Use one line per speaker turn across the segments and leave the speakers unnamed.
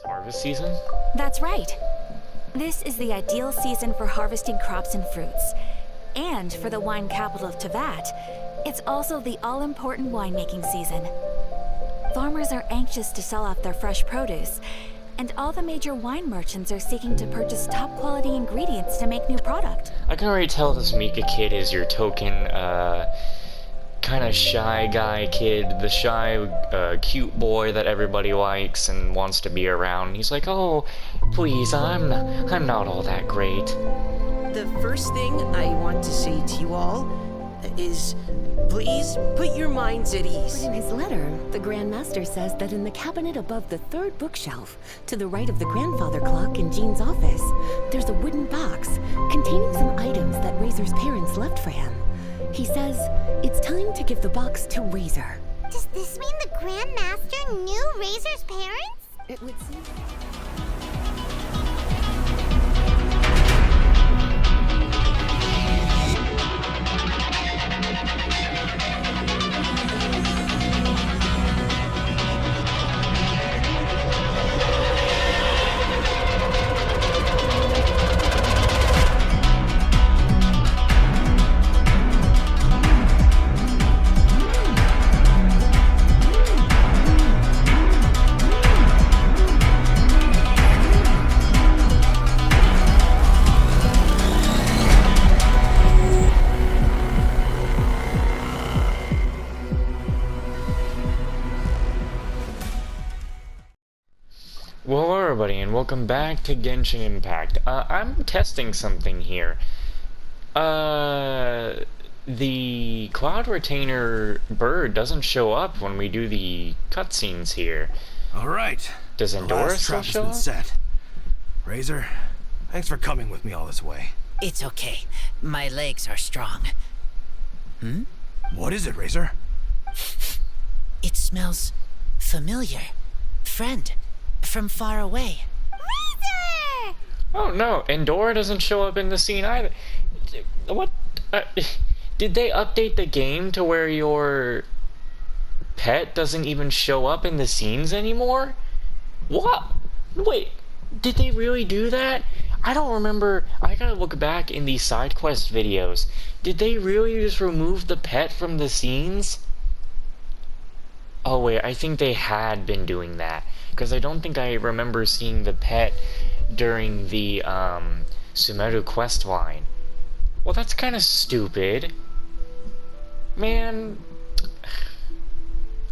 Harvest season?
That's right. This is the ideal season for harvesting crops and fruits. And for the wine capital of Teyvat, it's also the all-important winemaking season. Farmers are anxious to sell off their fresh produce, and all the major wine merchants are seeking to purchase top-quality ingredients to make new product.
I can already tell this Mika kid is your token, kind of shy guy kid, the shy, cute boy that everybody likes and wants to be around. He's like, oh, please, I'm not all that great.
The first thing I want to say to you all is, please put your minds at ease.
But in his letter, the Grand Master says that in the cabinet above the third bookshelf, to the right of the grandfather clock in Jean's office, there's a wooden box containing some items that Razor's parents left for him. He says it's time to give the box to Razor.
Does this mean the Grand Master knew Razor's parents?
It would seem...
Well, hello everybody, and welcome back to Genshin Impact. I'm testing something here. The Cloud Retainer bird doesn't show up when we do the cutscenes here.
Alright.
Does Endora still
trap has
show
been
up?
set. Razor, thanks for coming with me all this way.
It's okay. My legs are strong.
What is it, Razor?
It smells familiar. Friend, from far away.
Razor!
Oh no, Endora doesn't show up in the scene either. What? Did they update the game to where your pet doesn't even show up in the scenes anymore? What? Wait, did they really do that? I don't remember. I gotta look back in these side quest videos. Did they really just remove the pet from the scenes? Oh wait, I think they had been doing that, because I don't think I remember seeing the pet during the Sumeru quest line. Well, that's kind of stupid. Man,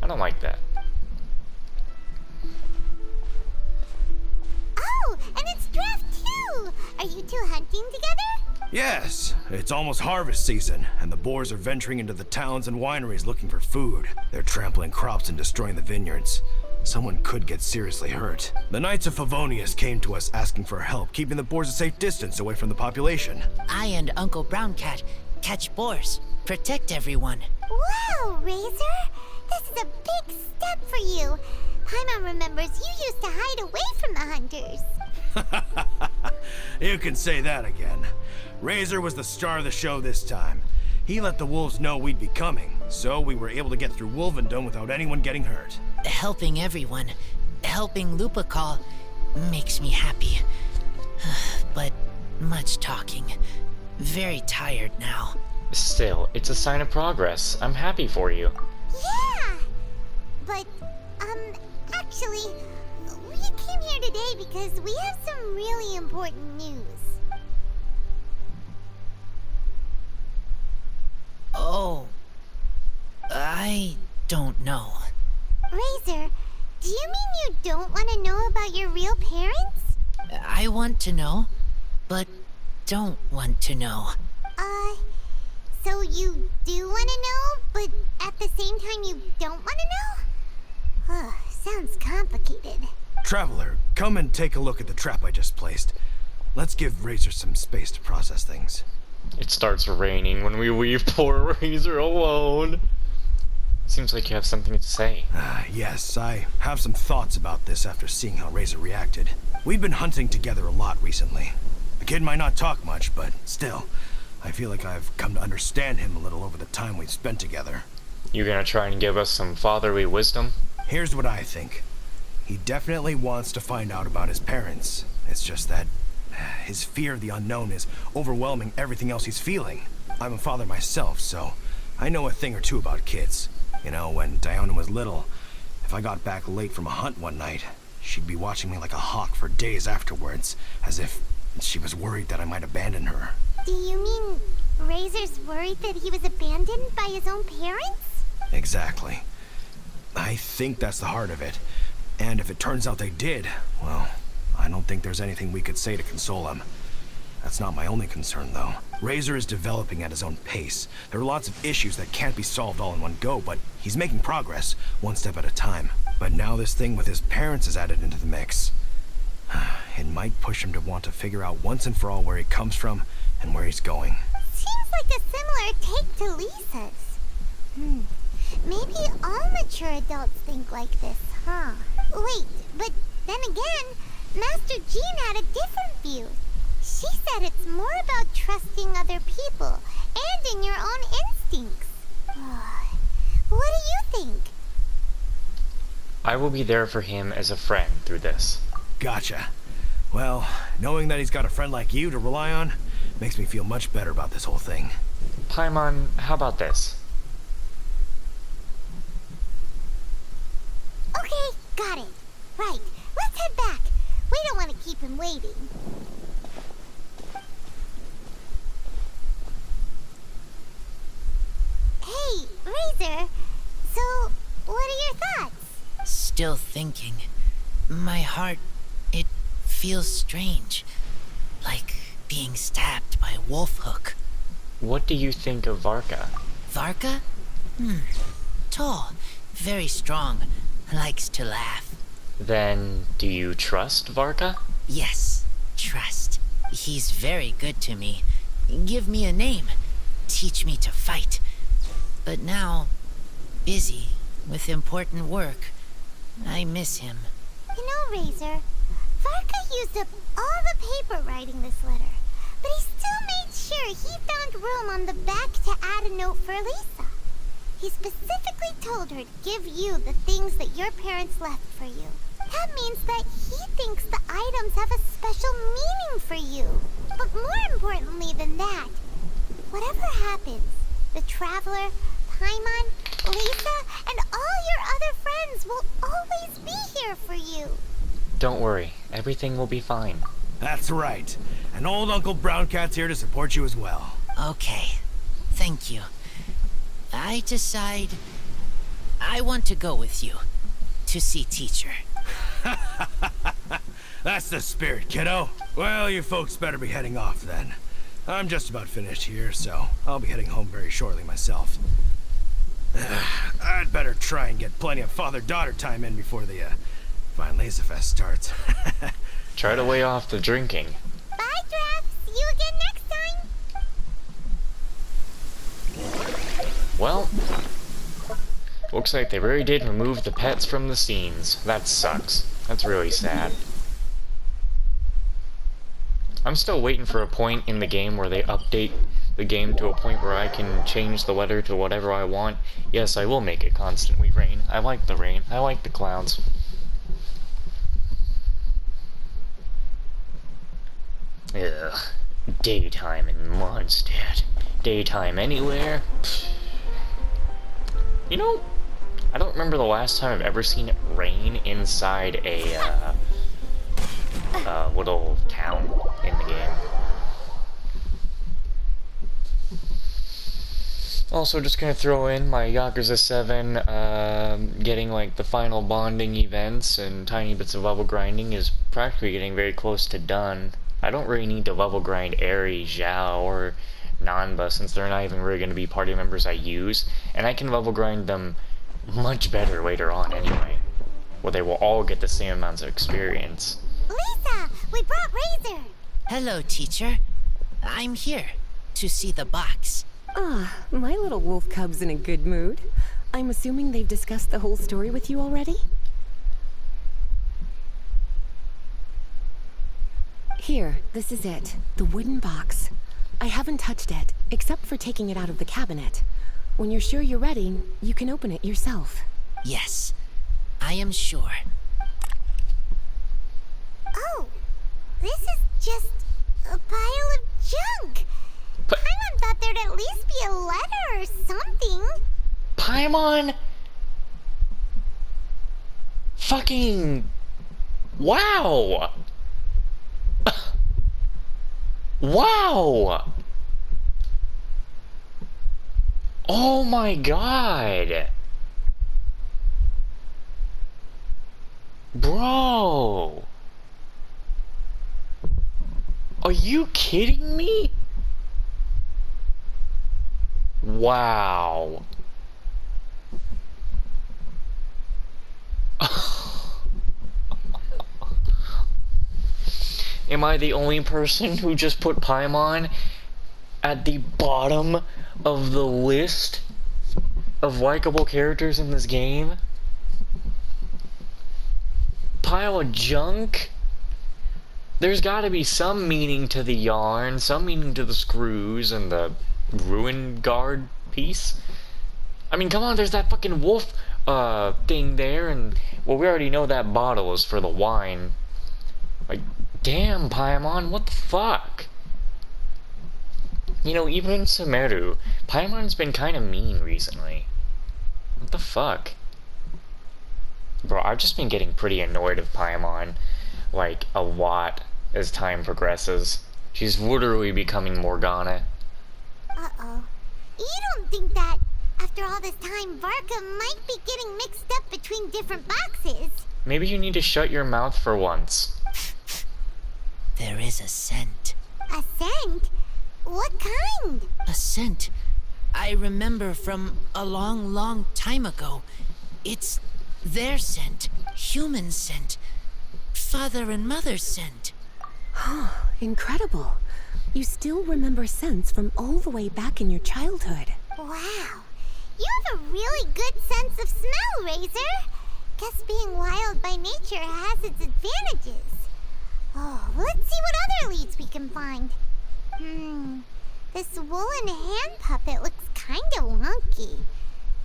I don't like that.
Oh, and it's draft too! Are you two hunting together?
Yes, it's almost harvest season, and the boars are venturing into the towns and wineries looking for food. They're trampling crops and destroying the vineyards. Someone could get seriously hurt. The Knights of Favonius came to us asking for help, keeping the boars a safe distance away from the population.
I and Uncle Brown Cat catch boars, protect everyone.
Wow, Razor! This is a big step for you. Paimon remembers you used to hide away from the hunters.
You can say that again. Razor was the star of the show this time. He let the wolves know we'd be coming, so we were able to get through Wolvendom without anyone getting hurt.
Helping everyone, helping Lupical, makes me happy. But much talking. Very tired now.
Still, it's a sign of progress. I'm happy for you.
Yeah! But, actually, we came here today because we have some really important news.
Oh, I don't know.
Razor, do you mean you don't want to know about your real parents?
I want to know, but don't want to know.
So you do want to know, but at the same time you don't want to know? Sounds complicated.
Traveler, come and take a look at the trap I just placed. Let's give Razor some space to process things.
It starts raining when we leave poor Razor alone. Seems like you have something to say.
Yes, I have some thoughts about this after seeing how Razor reacted. We've been hunting together a lot recently. The kid might not talk much, but still, I feel like I've come to understand him a little over the time we've spent together.
You gonna try and give us some fatherly wisdom?
Here's what I think. He definitely wants to find out about his parents. It's just that his fear of the unknown is overwhelming everything else he's feeling. I'm a father myself, so I know a thing or two about kids. You know, when Diona was little, if I got back late from a hunt one night, she'd be watching me like a hawk for days afterwards, as if she was worried that I might abandon her.
Do you mean Razor's worried that he was abandoned by his own parents?
Exactly. I think that's the heart of it. And if it turns out they did, well, I don't think there's anything we could say to console him. That's not my only concern, though. Razor is developing at his own pace. There are lots of issues that can't be solved all in one go, but he's making progress, one step at a time. But now this thing with his parents is added into the mix. It might push him to want to figure out once and for all where he comes from and where he's going.
Seems like a similar take to Lisa's. Maybe all mature adults think like this, huh? Wait, but then again, Master Jean had a different view. She said it's more about trusting other people and in your own instincts. What do you think?
I will be there for him as a friend through this.
Gotcha. Well, knowing that he's got a friend like you to rely on makes me feel much better about this whole thing.
Paimon, how about this?
Okay, got it. Right, let's head back. We don't want to keep him waiting. Hey, Razor. So, what are your thoughts?
Still thinking. My heart, it feels strange. Like being stabbed by a wolf hook.
What do you think of Varka?
Varka? Tall, very strong, likes to laugh.
Then, do you trust Varka?
Yes, trust. He's very good to me. Give me a name. Teach me to fight. But now, busy with important work. I miss him.
You know, Razor, Varka used up all the paper writing this letter, but he still made sure he found room on the back to add a note for Lisa. He specifically told her to give you the things that your parents left for you. That means that he thinks the items have a special meaning for you. But more importantly than that, whatever happens, the Traveler, Paimon, Lisa, and all your other friends will always be here for you.
Don't worry, everything will be fine.
That's right. And old Uncle Brown Cat's here to support you as well.
Okay, thank you. I decide I want to go with you to see teacher.
That's the spirit, kiddo. Well, you folks better be heading off then. I'm just about finished here, so I'll be heading home very shortly myself. I'd better try and get plenty of father-daughter time in before the Fine Laser Fest starts.
Try to weigh off the drinking.
Bye, Draf. See you again next time.
Well, looks like they really did remove the pets from the scenes. That sucks. That's really sad. I'm still waiting for a point in the game where they update the game to a point where I can change the weather to whatever I want. Yes, I will make it constantly rain. I like the rain. I like the clouds. Ugh. Daytime in Mondstadt. Daytime anywhere. You know, I don't remember the last time I've ever seen it rain inside a little town in the game. Also, just gonna throw in my Yakuza 7, getting like the final bonding events and tiny bits of level grinding is practically getting very close to done. I don't really need to level grind Eri, Zhao, or Nanba since they're not even really going to be party members I use, and I can level grind them much better later on anyway, where they will all get the same amounts of experience.
Lisa, we brought Razor.
Hello, teacher. I'm here to see the box.
Ah, my little wolf cub's in a good mood. I'm assuming they've discussed the whole story with you already? Here, this is it. The wooden box. I haven't touched it, except for taking it out of the cabinet. When you're sure you're ready, you can open it yourself.
Yes, I am sure.
This is just a pile of junk.
But
Paimon thought there'd at least be a letter or something.
Paimon fucking wow. Wow. Oh my god. Bro. Are you kidding me? Wow. Am I the only person who just put Paimon at the bottom of the list of likable characters in this game? Pile of junk? There's gotta be some meaning to the yarn, some meaning to the screws and the ruin guard piece. I mean, come on, there's that fucking wolf thing there, and well, we already know that bottle is for the wine. Like, damn, Paimon, what the fuck? You know, even in Sumeru, Paimon's been kind of mean recently. What the fuck? Bro, I've just been getting pretty annoyed of Paimon, like, a lot as time progresses. She's literally becoming Morgana.
Uh-oh. You don't think that, after all this time, Varka might be getting mixed up between different boxes?
Maybe you need to shut your mouth for once.
There is a scent.
A scent? What kind?
A scent I remember from a long, long time ago. It's their scent. Human scent. Father and mother's scent.
Incredible. You still remember scents from all the way back in your childhood.
Wow. You have a really good sense of smell, Razor. Guess being wild by nature has its advantages. Oh, let's see what other leads we can find. This woolen hand puppet looks kinda wonky.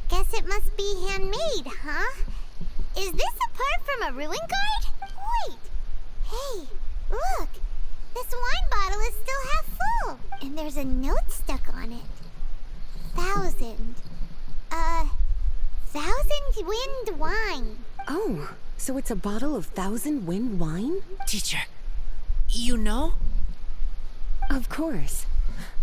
Guess it must be handmade, huh? Is this a part from a ruin guard? Wait. Hey, look. This wine bottle is still half full. And there's a note stuck on it. 1,000. 1,000 wind wine.
Oh, so it's a bottle of 1,000 wind wine?
Teacher, you know?
Of course.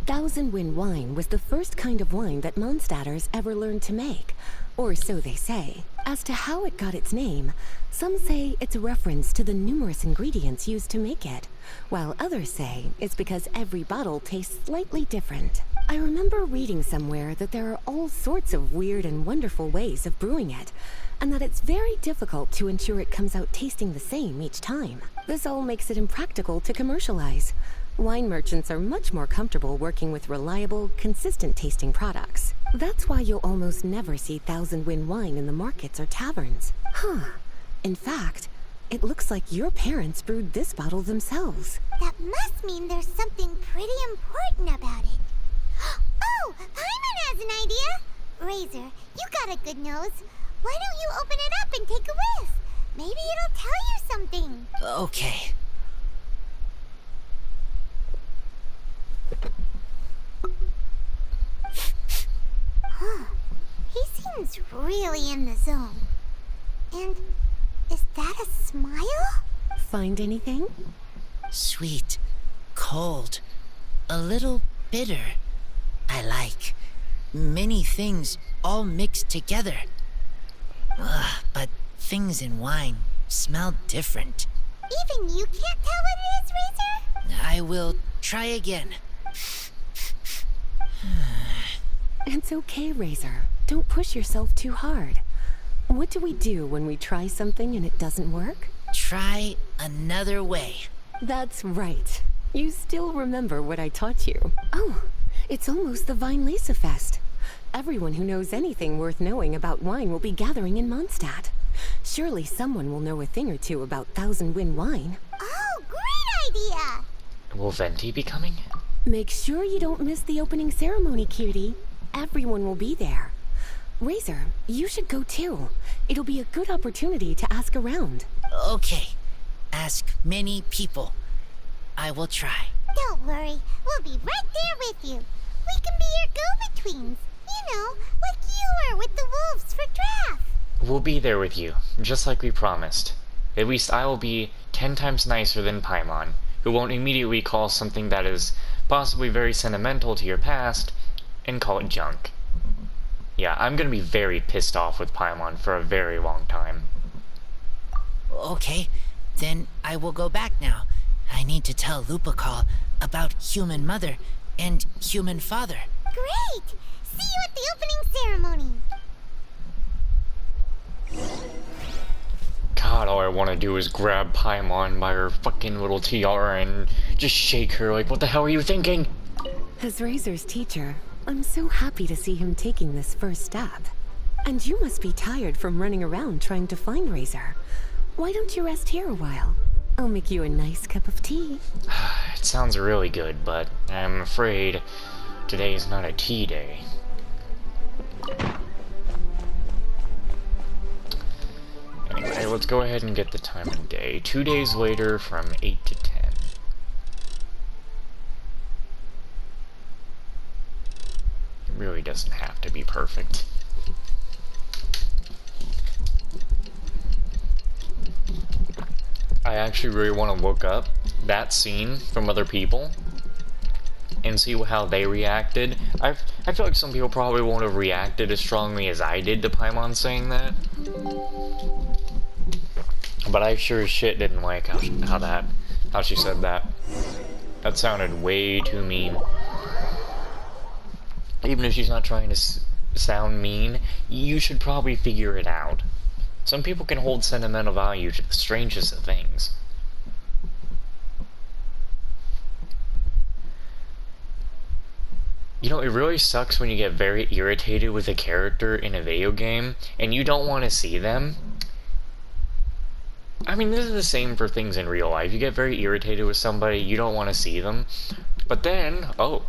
1,000 wind wine was the first kind of wine that Mondstadters ever learned to make, or so they say. As to how it got its name, some say it's a reference to the numerous ingredients used to make it, while others say it's because every bottle tastes slightly different. I remember reading somewhere that there are all sorts of weird and wonderful ways of brewing it, and that it's very difficult to ensure it comes out tasting the same each time. This all makes it impractical to commercialize. Wine merchants are much more comfortable working with reliable, consistent tasting products. That's why you'll almost never see 1,000 wind wine in the markets or taverns. In fact, it looks like your parents brewed this bottle themselves.
That must mean there's something pretty important about it. Oh, Paimon has an idea! Razor, you got a good nose. Why don't you open it up and take a whiff? Maybe it'll tell you something.
Okay.
He seems really in the zone. And is that a smile?
Find anything?
Sweet, cold, a little bitter. I like many things all mixed together. But things in wine smell different.
Even you can't tell what it is, Razor?
I will try again.
It's okay, Razor. Don't push yourself too hard. What do we do when we try something and it doesn't work?
Try another way.
That's right. You still remember what I taught you. Oh, it's almost the Vine Lisa Fest. Everyone who knows anything worth knowing about wine will be gathering in Mondstadt. Surely someone will know a thing or two about 1,000 wind wine.
Oh, great idea!
Will Venti be coming?
Make sure you don't miss the opening ceremony, cutie. Everyone will be there. Razor, you should go too. It'll be a good opportunity to ask around.
Okay. Ask many people. I will try.
Don't worry, we'll be right there with you. We can be your go-betweens. You know, like you were with the wolves for Draft.
We'll be there with you, just like we promised. At least I will be 10 times nicer than Paimon, who won't immediately call something that is possibly very sentimental to your past and call it junk. Yeah, I'm gonna be very pissed off with Paimon for a very long time.
Okay, then I will go back now. I need to tell Lupercal about Human Mother and Human Father.
Great! See you at the opening ceremony.
God, all I want to do is grab Paimon by her fucking little tiara and just shake her like, what the hell are you thinking?
As Razor's teacher, I'm so happy to see him taking this first step. And you must be tired from running around trying to find Razor. Why don't you rest here a while? I'll make you a nice cup of tea.
It sounds really good, but I'm afraid today is not a tea day. Anyway, let's go ahead and get the time of day. 2 days later from 8 to 10. It really doesn't have to be perfect. I actually really want to look up that scene from other people and see how they reacted. I feel like some people probably won't have reacted as strongly as I did to Paimon saying that. But I sure as shit didn't like how she said that. That sounded way too mean. Even if she's not trying to sound mean, you should probably figure it out. Some people can hold sentimental value to the strangest of things. You know, it really sucks when you get very irritated with a character in a video game, and you don't want to see them. I mean, this is the same for things in real life. You get very irritated with somebody, you don't want to see them. But then, oh,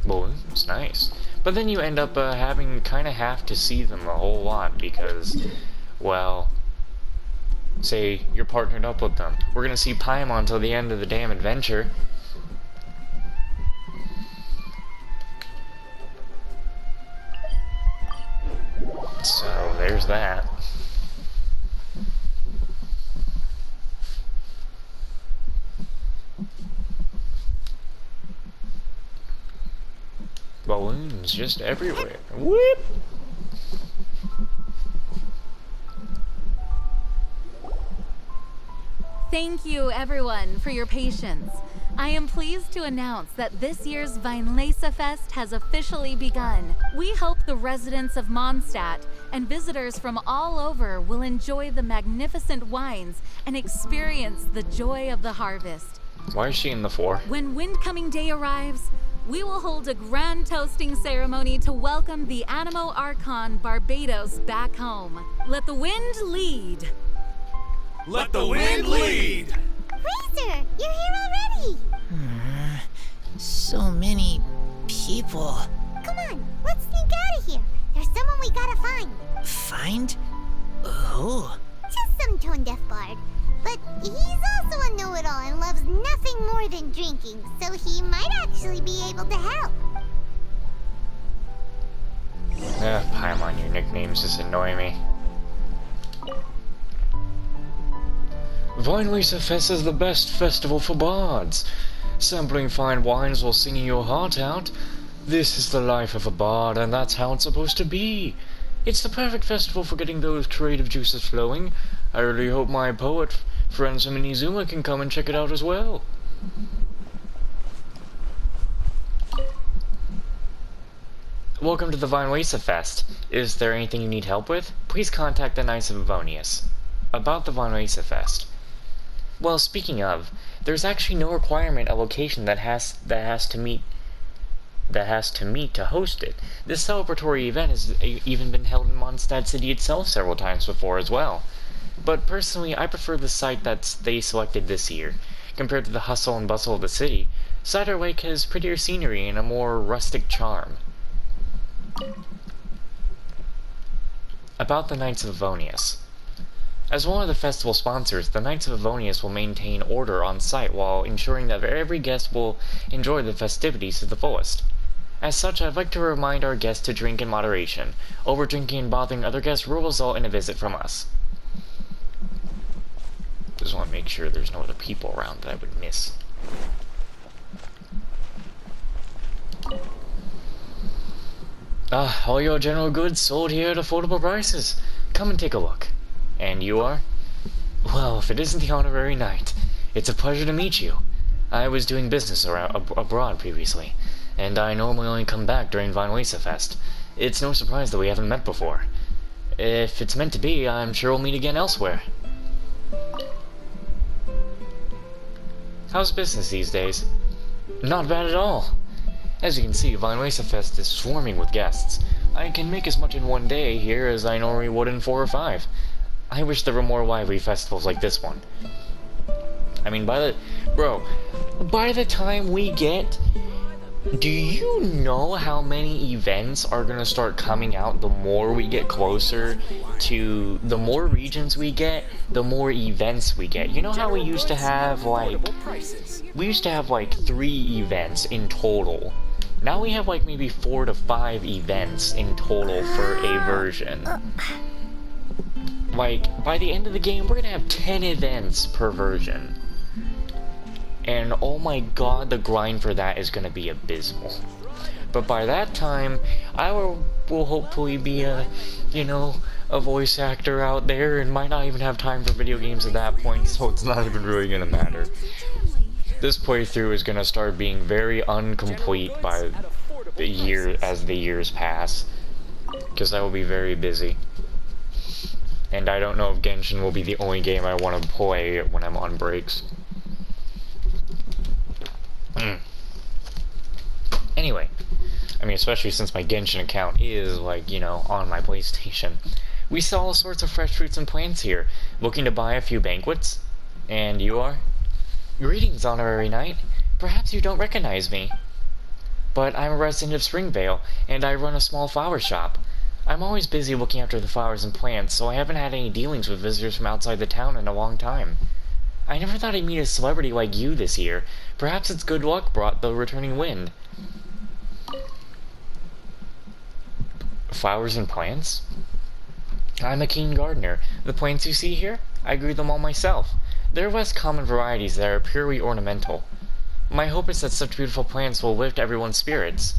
well, it's nice. But then you end up kind of have to see them a whole lot because, well, say you're partnered up with them. We're gonna see Paimon till the end of the damn adventure. So, there's that. Balloons just everywhere. Whoop!
Thank you, everyone, for your patience. I am pleased to announce that this year's Wesa Fest has officially begun. We hope the residents of Mondstadt and visitors from all over will enjoy the magnificent wines and experience the joy of the harvest.
Why is she in the floor?
When Windcoming Day arrives, we will hold a grand toasting ceremony to welcome the Animo Archon Barbados back home. Let the wind lead.
Let the wind lead!
Razor, you're here already.
So many people.
Come on, let's sneak out of here. There's someone we gotta find.
Find? Who?
Just some tone-deaf bard. But he's also a know-it-all and loves nothing more than drinking, so he might actually be able to help.
Paimon, your nicknames just annoy me. Wesa Fest is the best festival for bards. Sampling fine wines while singing your heart out. This is the life of a bard, and that's how it's supposed to be. It's the perfect festival for getting those creative juices flowing. I really hope my poet friend Inizuma can come and check it out as well. Welcome to the Wesa Fest. Is there anything you need help with? Please contact the Knights of Avonius. About the Wesa Fest. Well, speaking of, there's actually no requirement a location that has to meet to host it. This celebratory event has even been held in Mondstadt City itself several times before as well. But personally, I prefer the site that they selected this year. Compared to the hustle and bustle of the city, Cider Lake has prettier scenery and a more rustic charm. About the Knights of Avonius. As one of the festival sponsors, the Knights of Avonius will maintain order on site while ensuring that every guest will enjoy the festivities to the fullest. As such, I'd like to remind our guests to drink in moderation. Over-drinking and bothering other guests will result in a visit from us. Just want to make sure there's no other people around that I would miss. All your general goods sold here at affordable prices. Come and take a look. And you are? Well, if it isn't the honorary knight, it's a pleasure to meet you. I was doing business abroad previously, and I normally only come back during Wesa Fest. It's no surprise that we haven't met before. If it's meant to be, I'm sure we'll meet again elsewhere. How's business these days? Not bad at all. As you can see, Wesa Fest is swarming with guests. I can make as much in one day here as I normally would in 4 or 5. I wish there were more lively festivals like this one. I mean, by the time we get... Do you know how many events are gonna start coming out the more we get closer to... The more regions we get, the more events we get. You know how we used to have, like... We used to have, like, 3 events in total. Now we have, like, maybe 4 to 5 events in total for a version. Like, by the end of the game, we're gonna have 10 events per version. And oh my god, the grind for that is gonna be abysmal. But by that time, I will hopefully be a voice actor out there and might not even have time for video games at that point, so it's not even really gonna matter. This playthrough is gonna start being very incomplete by the years pass, because I will be very busy. And I don't know if Genshin will be the only game I want to play when I'm on breaks. Anyway, I mean, especially since my Genshin account is, like, on my PlayStation. We sell all sorts of fresh fruits and plants here. Looking to buy a few banquets? And you are? Greetings, honorary knight. Perhaps you don't recognize me. But I'm a resident of Springvale, and I run a small flower shop. I'm always busy looking after the flowers and plants, so I haven't had any dealings with visitors from outside the town in a long time. I never thought I'd meet a celebrity like you this year. Perhaps it's good luck brought the returning wind. Flowers and plants? I'm a keen gardener. The plants you see here, I grew them all myself. They're less common varieties that are purely ornamental. My hope is that such beautiful plants will lift everyone's spirits.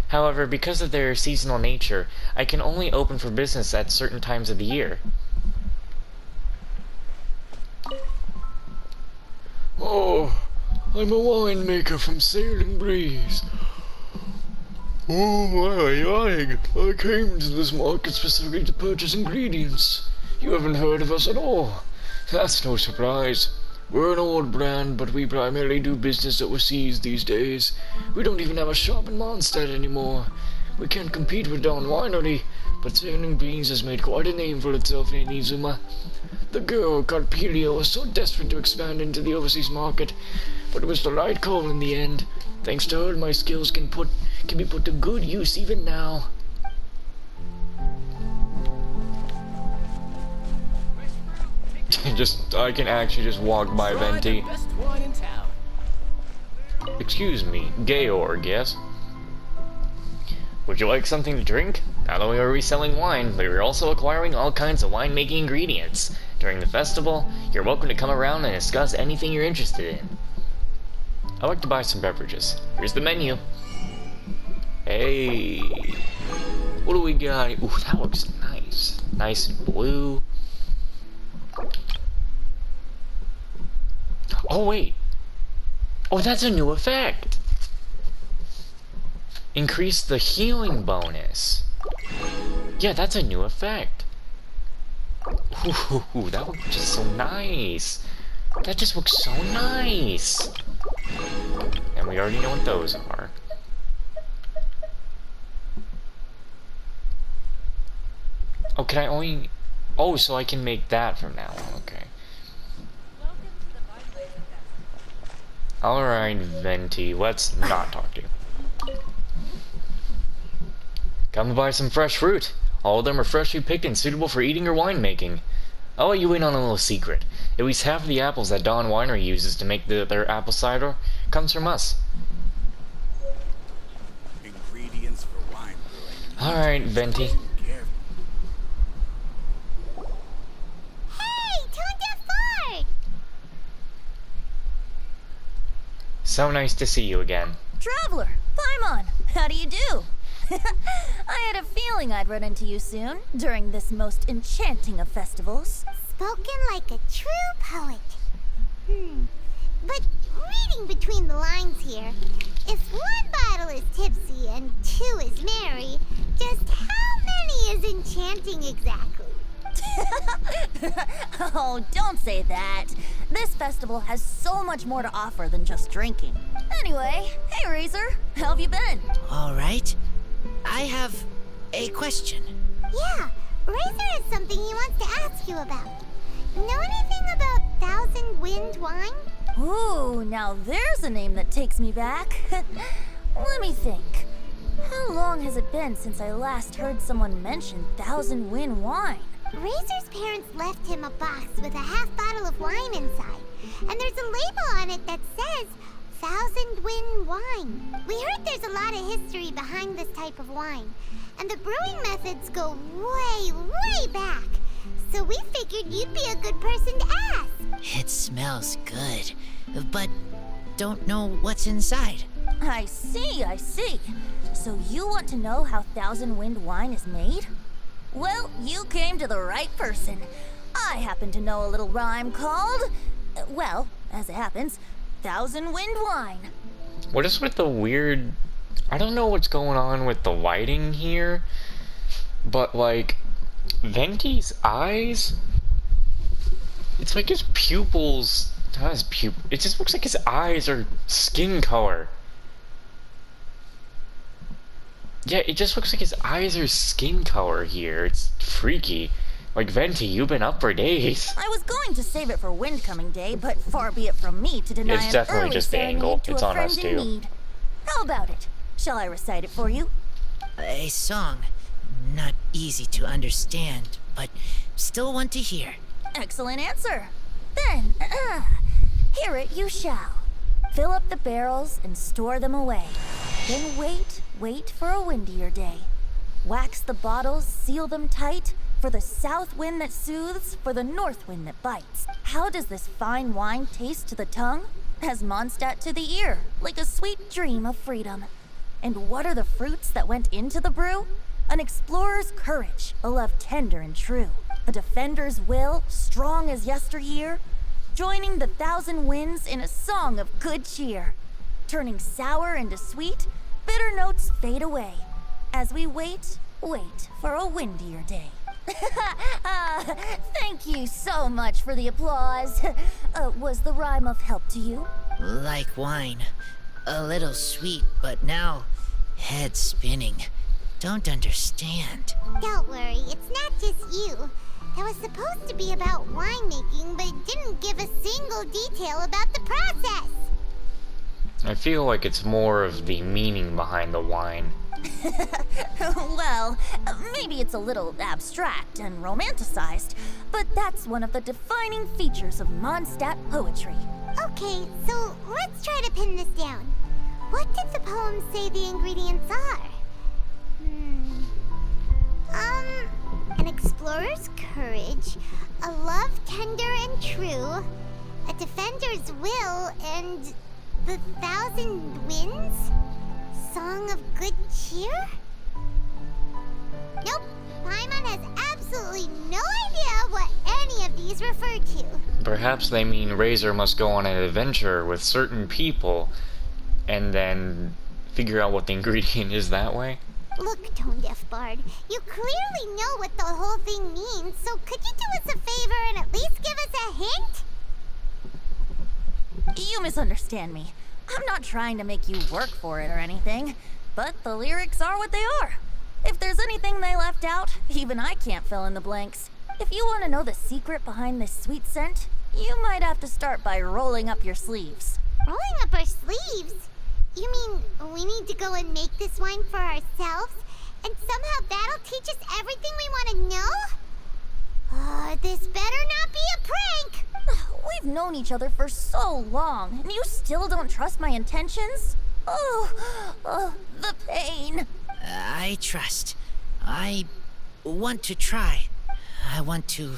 However, because of their seasonal nature, I can only open for business at certain times of the year.
Oh, I'm a winemaker from Sailing Breeze. Oh, why are you lying? I came to this market specifically to purchase ingredients. You haven't heard of us at all. That's no surprise. We're an old brand, but we primarily do business overseas these days. We don't even have a shop in Mondstadt anymore. We can't compete with Dawn Winery, but Sailing Breeze has made quite a name for itself in Inizuma. The girl, Carpelia, was so desperate to expand into the overseas market, but it was the right call in the end. Thanks to her, my skills can be put to good use even now.
I can actually just walk by Venti. Excuse me, Georg, yes? Would you like something to drink? Not only are we selling wine, but we're also acquiring all kinds of wine-making ingredients. During the festival, you're welcome to come around and discuss anything you're interested in. I'd like to buy some beverages. Here's the menu. Hey, what do we got? Ooh, that looks nice. Nice and blue. Oh, wait. Oh, that's a new effect. Increase the healing bonus. Yeah, that's a new effect. Ooh, that looks just so nice. That just looks so nice. And we already know what those are. Oh, can I only... Oh, so I can make that from now on. Okay. Alright, Venti, let's not talk to you. Come and buy some fresh fruit. All of them are freshly picked and suitable for eating or winemaking. I'll let you in on a little secret. At least half of the apples that Dawn Winery uses to make their apple cider comes from us.
Ingredients for wine brewing.
Alright, Venti.
Careful.
Hey, Tone Deaf Bard!
So nice to see you again.
Traveler, Paimon, how do you do? I had a feeling I'd run into you soon, during this most enchanting of festivals.
Spoken like a true poet. But reading between the lines here, if one bottle is tipsy and two is merry, just how many is enchanting exactly?
Oh, don't say that. This festival has so much more to offer than just drinking. Anyway, hey Razor, how have you been?
All right. I have a question.
Yeah, Razor has something he wants to ask you about. Know anything about Thousand Wind wine?
Ooh, now there's a name that takes me back. Let me think. How long has it been since I last heard someone mention Thousand Wind wine?
Razor's parents left him a box with a half bottle of wine inside, and there's a label on it that says Thousand Wind wine. We heard there's a lot of history behind this type of wine, and the brewing methods go way, way back. So we figured you'd be a good person to ask.
It smells good, but don't know what's inside.
I see, I see. So you want to know how Thousand Wind wine is made? Well, you came to the right person. I happen to know a little rhyme called, well, as it happens, Thousand Wind wine.
What is with the weird... I don't know what's going on with the lighting here, but like, Venti's eyes... It's like his pupils... Not his pupil... It just looks like his eyes are skin color. Yeah, it just looks like his eyes are skin color here. It's freaky. Like, Venti, you've been up for days.
I was going to save it for Windcoming Day, but far be it from me to deny
It's
an
definitely
early
just the
serenade
angle.
to
It's
a
on
friend
us,
in
too.
need. How about it? Shall I recite it for you?
A song. Not easy to understand, but still want to hear.
Excellent answer. Then, hear it you shall. Fill up the barrels and store them away. Then wait for a windier day. Wax the bottles, seal them tight, for the south wind that soothes, for the north wind that bites. How does this fine wine taste to the tongue? As Mondstadt to the ear, like a sweet dream of freedom. And what are the fruits that went into the brew? An explorer's courage, a love tender and true. A defender's will, strong as yesteryear. Joining the thousand winds in a song of good cheer. Turning sour into sweet, bitter notes fade away. As we wait for a windier day. Thank you so much for the applause. Was the rhyme of help to you?
Like wine. A little sweet, but now head spinning. Don't understand.
Don't worry, it's not just you. It was supposed to be about winemaking, but it didn't give a single detail about the process.
I feel like it's more of the meaning behind the wine.
Well, maybe it's a little abstract and romanticized, but that's one of the defining features of Mondstadt poetry.
Okay, so let's try to pin this down. What did the poem say the ingredients are? An explorer's courage, a love tender and true, a defender's will, and the thousand winds? Song of good cheer? Nope, Paimon has absolutely no idea what any of these refer to.
Perhaps they mean Razor must go on an adventure with certain people and then figure out what the ingredient is that way?
Look, Tone Deaf Bard, you clearly know what the whole thing means, so could you do us a favor and at least give us a hint?
You misunderstand me. I'm not trying to make you work for it or anything, but the lyrics are what they are. If there's anything they left out, even I can't fill in the blanks. If you want to know the secret behind this sweet scent, you might have to start by rolling up your sleeves.
Rolling up our sleeves? You mean we need to go and make this wine for ourselves? And somehow that'll teach us everything we want to know? This better
We've known each other for so long, and you still don't trust my intentions? Oh, the pain.
I trust. I want to try. I want to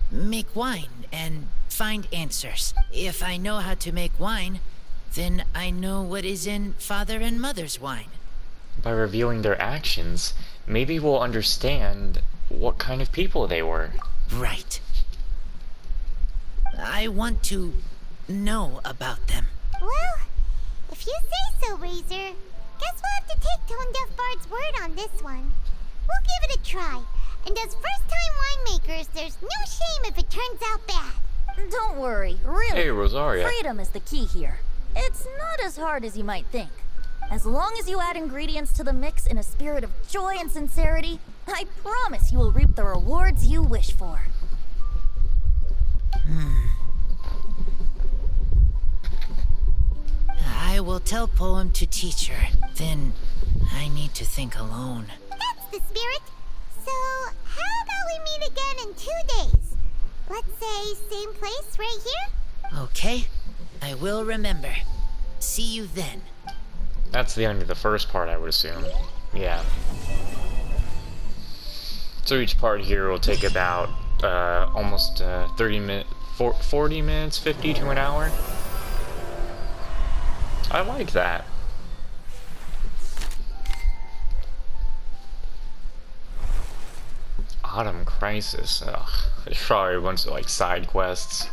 make wine and find answers. If I know how to make wine, then I know what is in Father and Mother's wine.
By reviewing their actions, maybe we'll understand what kind of people they were.
Right. I want to know about them.
Well, if you say so, Razor. Guess we'll have to take Tone Deaf Bard's word on this one. We'll give it a try. And as first-time winemakers, there's no shame if it turns out bad.
Don't worry, really.
Hey, Rosaria.
Freedom is the key here. It's not as hard as you might think. As long as you add ingredients to the mix in a spirit of joy and sincerity, I promise you will reap the rewards you wish for.
I will tell Poem to teach her. Then I need to think alone.
That's the spirit. So, how about we meet again in 2 days? Let's say same place right here?
Okay, I will remember. See you then.
That's the end of the first part, I would assume. Yeah. So each part here will take about almost 30 minutes, 40 minutes, 50 to an hour. I like that. Autumn Crisis. Ugh. There's probably a bunch of like side quests.